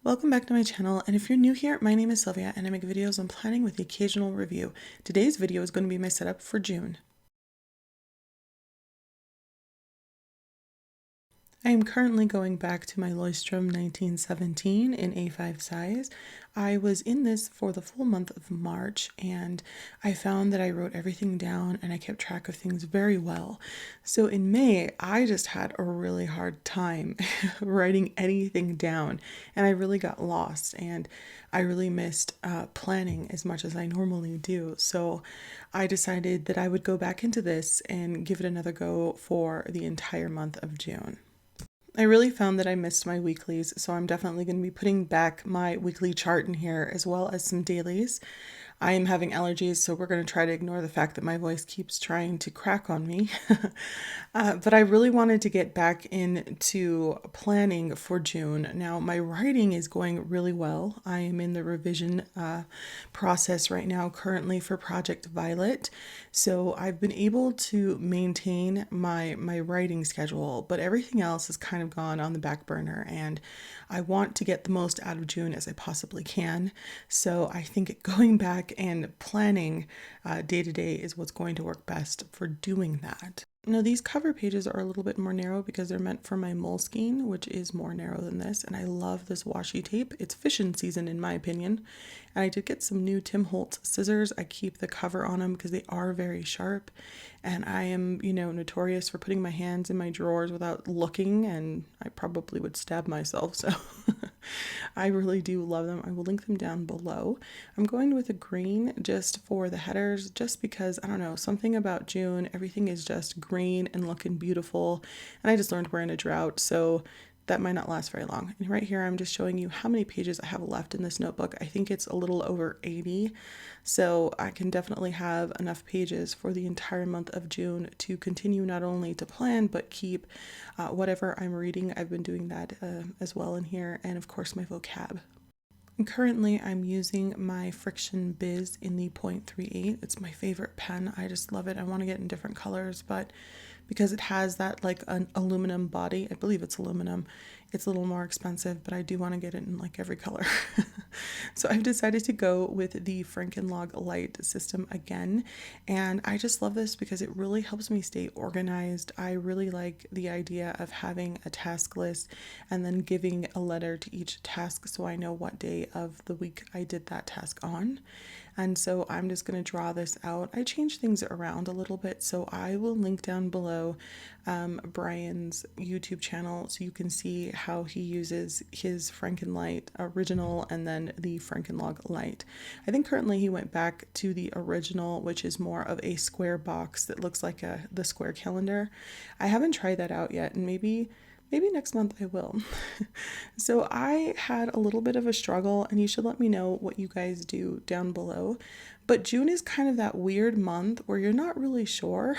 Welcome back to my channel, and if you're new here, my name is Sylvia and I make videos on planning with the occasional review. Today's video is going to be my setup for June. I am currently going back to my Leuchtturm 1917 in A5 size. I was in this for the full month of March, and I found that I wrote everything down and I kept track of things very well. So in May, I just had a really hard time writing anything down, and I really got lost, and I really missed planning as much as I normally do. So I decided that I would go back into this and give it another go for the entire month of June. I really found that I missed my weeklies, so I'm definitely going to be putting back my weekly chart in here as well as some dailies. I am having allergies, so we're going to try to ignore the fact that my voice keeps trying to crack on me. But I really wanted to get back into planning for June. Now, my writing is going really well. I am in the revision process right now, currently for Project Violet. So I've been able to maintain my writing schedule, but everything else has kind of gone on the back burner, and I want to get the most out of June as I possibly can. So I think going back and planning day to day is what's going to work best for doing that. Now, these cover pages are a little bit more narrow because they're meant for my Moleskine, which is more narrow than this, and I love this washi tape. It's fishing season in my opinion, and I did get some new Tim Holtz scissors. I keep the cover on them because they are very sharp, and I am, notorious for putting my hands in my drawers without looking, and I probably would stab myself, so I really do love them. I will link them down below. I'm going with a green just for the headers, just because, I don't know, something about June, everything is just green and looking beautiful. And I just learned we're in a drought, so that might not last very long. And right here, I'm just showing you how many pages I have left in this notebook. I think it's a little over 80. So I can definitely have enough pages for the entire month of June to continue not only to plan, but keep whatever I'm reading. I've been doing that as well in here. And of course, my vocab. And currently, I'm using my Friction Biz in the 0.38. It's my favorite pen. I just love it. I want to get in different colors, but because it has that like an aluminum body, I believe it's aluminum, it's a little more expensive, but I do want to get it in like every color. So I've decided to go with the Frankenlog light system again, and I just love this because it really helps me stay organized. I really like the idea of having a task list and then giving a letter to each task so I know what day of the week I did that task on. And so I'm just going to draw this out. I change things around a little bit, so I will link down below Brian's YouTube channel so you can see how he uses his Frankenlight original and then the Frankenlog light. I think currently he went back to the original, which is more of a square box that looks like the square calendar. I haven't tried that out yet, and maybe next month I will. So I had a little bit of a struggle, and you should let me know what you guys do down below. But June is kind of that weird month where you're not really sure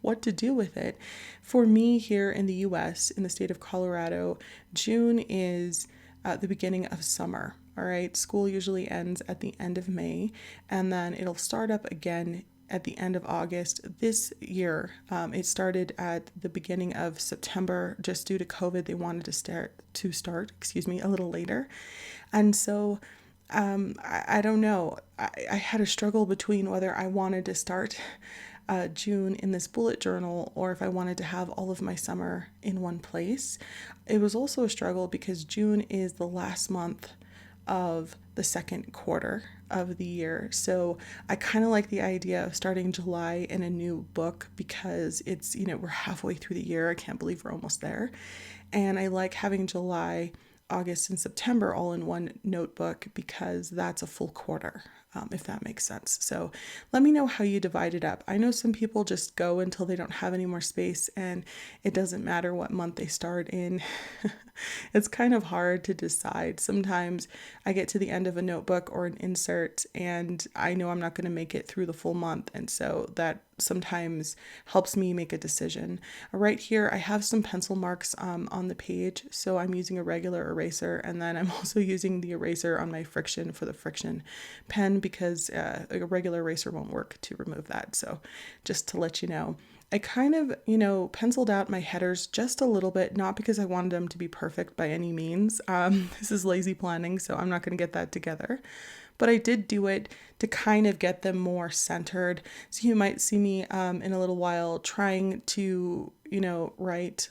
what to do with it. For me here in the US, in the state of Colorado, June is the beginning of summer. All right, school usually ends at the end of May, and then it'll start up again at the end of August. This year, it started at the beginning of September. Just due to COVID, they wanted to start a little later. And so I don't know. I had a struggle between whether I wanted to start June in this bullet journal or if I wanted to have all of my summer in one place. It was also a struggle because June is the last month of the second quarter of the year. So I kind of like the idea of starting July in a new book because it's, we're halfway through the year. I can't believe we're almost there. And I like having July, August, and September all in one notebook because that's a full quarter, if that makes sense. So let me know how you divide it up. I know some people just go until they don't have any more space and it doesn't matter what month they start in. It's kind of hard to decide. Sometimes I get to the end of a notebook or an insert and I know I'm not going to make it through the full month, and so that sometimes helps me make a decision. Right here, I have some pencil marks on the page, so I'm using a regular eraser, and then I'm also using the eraser on my Friction for the Friction pen because a regular eraser won't work to remove that. So just to let you know. I kind of, penciled out my headers just a little bit, not because I wanted them to be perfect by any means. This is lazy planning, so I'm not going to get that together. But I did do it to kind of get them more centered. So you might see me in a little while trying to, write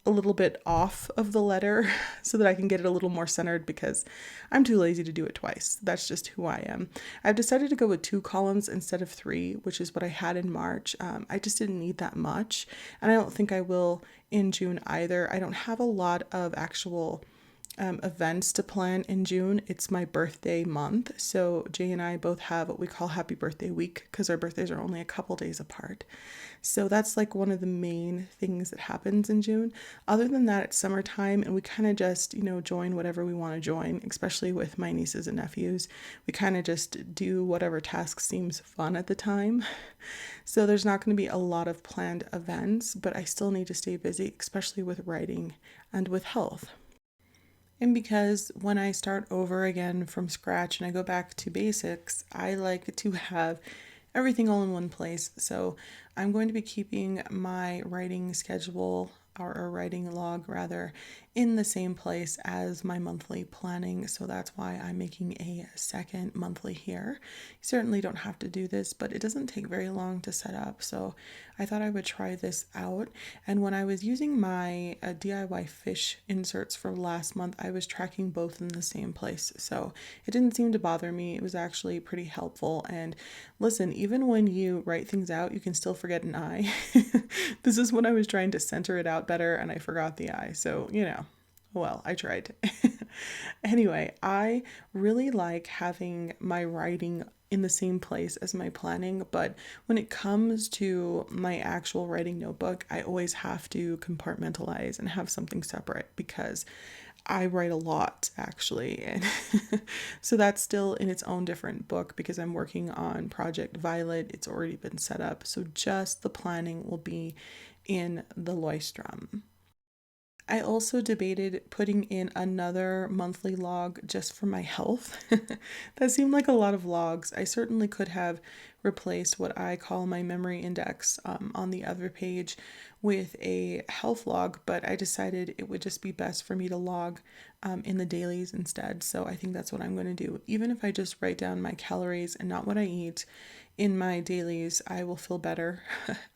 a little bit off of the letter so that I can get it a little more centered because I'm too lazy to do it twice. That's just who I am. I've decided to go with 2 columns instead of 3, which is what I had in March. I just didn't need that much, and I don't think I will in June either. I don't have a lot of actual events to plan in June. It's my birthday month. So Jay and I both have what we call Happy Birthday Week because our birthdays are only a couple days apart. So that's like one of the main things that happens in June. Other than that, it's summertime and we kind of just, join whatever we want to join, especially with my nieces and nephews. We kind of just do whatever task seems fun at the time. So there's not going to be a lot of planned events, but I still need to stay busy, especially with writing and with health. And because when I start over again from scratch and I go back to basics, I like to have everything all in one place. So I'm going to be keeping my writing schedule or a writing log rather in the same place as my monthly planning. So that's why I'm making a second monthly here. You certainly don't have to do this, but it doesn't take very long to set up. So I thought I would try this out. And when I was using my DIY fish inserts for last month, I was tracking both in the same place. So it didn't seem to bother me. It was actually pretty helpful. And listen, even when you write things out, you can still forget an I. This is when I was trying to center it out better and I forgot the I. So, well, I tried. Anyway, I really like having my writing in the same place as my planning, but when it comes to my actual writing notebook, I always have to compartmentalize and have something separate because I write a lot actually. And so that's still in its own different book because I'm working on Project Violet. It's already been set up. So just the planning will be in the Leuchtturm. I also debated putting in another monthly log just for my health. That seemed like a lot of logs. I certainly could have replaced what I call my memory index on the other page with a health log, but I decided it would just be best for me to log in the dailies instead. So I think that's what I'm going to do. Even if I just write down my calories and not what I eat in my dailies, I will feel better.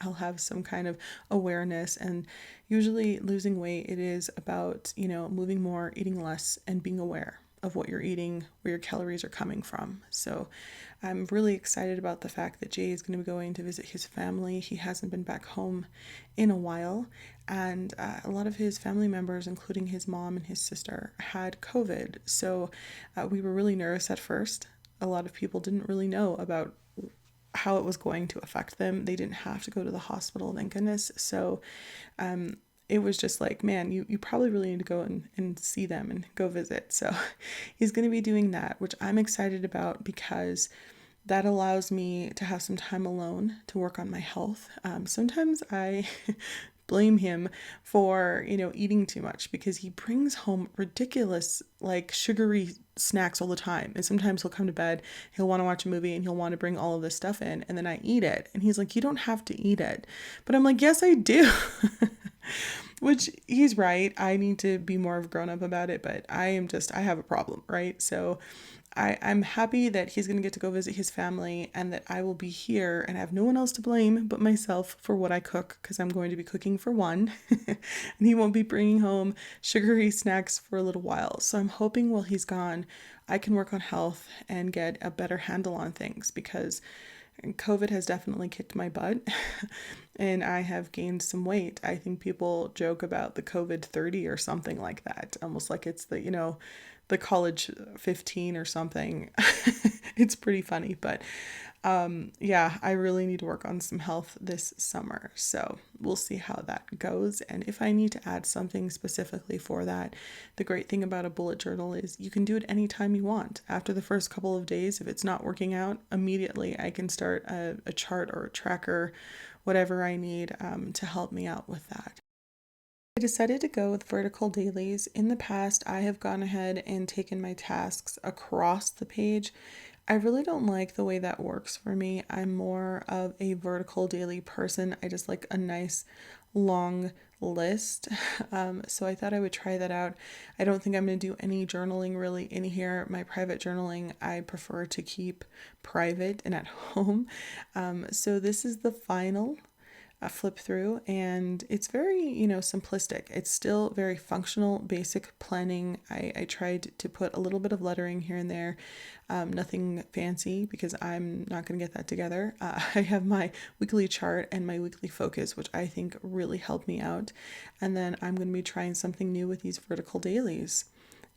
I'll have some kind of awareness, and usually losing weight, it is about, moving more, eating less, and being aware of what you're eating, where your calories are coming from. So I'm really excited about the fact that Jay is going to be going to visit his family. He hasn't been back home in a while, and a lot of his family members, including his mom and his sister, had COVID. So we were really nervous at first. A lot of people didn't really know about how it was going to affect them. They didn't have to go to the hospital, thank goodness. So it was just like, man, you probably really need to go and see them and go visit. So he's going to be doing that, which I'm excited about because that allows me to have some time alone to work on my health. Sometimes I blame him for, eating too much because he brings home ridiculous, like sugary snacks all the time. And sometimes he'll come to bed, he'll want to watch a movie and he'll want to bring all of this stuff in. And then I eat it. And he's like, you don't have to eat it. But I'm like, yes, I do. Which he's right. I need to be more of a grown up about it, but I have a problem, right? So I'm happy that he's going to get to go visit his family and that I will be here and have no one else to blame but myself for what I cook because I'm going to be cooking for one and he won't be bringing home sugary snacks for a little while. So I'm hoping while he's gone, I can work on health and get a better handle on things because COVID has definitely kicked my butt and I have gained some weight. I think people joke about the COVID 30 or something like that, almost like it's the college 15 or something. It's pretty funny, but yeah, I really need to work on some health this summer. So we'll see how that goes. And if I need to add something specifically for that, the great thing about a bullet journal is you can do it anytime you want. After the first couple of days, if it's not working out, immediately I can start a chart or a tracker, whatever I need to help me out with that. I decided to go with vertical dailies. In the past, I have gone ahead and taken my tasks across the page. I really don't like the way that works for me. I'm more of a vertical daily person. I just like a nice long list. So I thought I would try that out. I don't think I'm going to do any journaling really in here. My private journaling, I prefer to keep private and at home. So this is the final flip through, and it's very, simplistic. It's still very functional, basic planning. I tried to put a little bit of lettering here and there, nothing fancy because I'm not going to get that together. I have my weekly chart and my weekly focus, which I think really helped me out. And then I'm going to be trying something new with these vertical dailies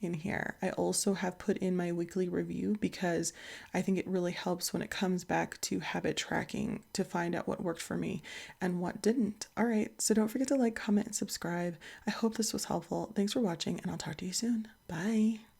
in here. I also have put in my weekly review because I think it really helps when it comes back to habit tracking to find out what worked for me and what didn't. All right, so don't forget to like, comment, and subscribe. I hope this was helpful. Thanks for watching, and I'll talk to you soon. Bye.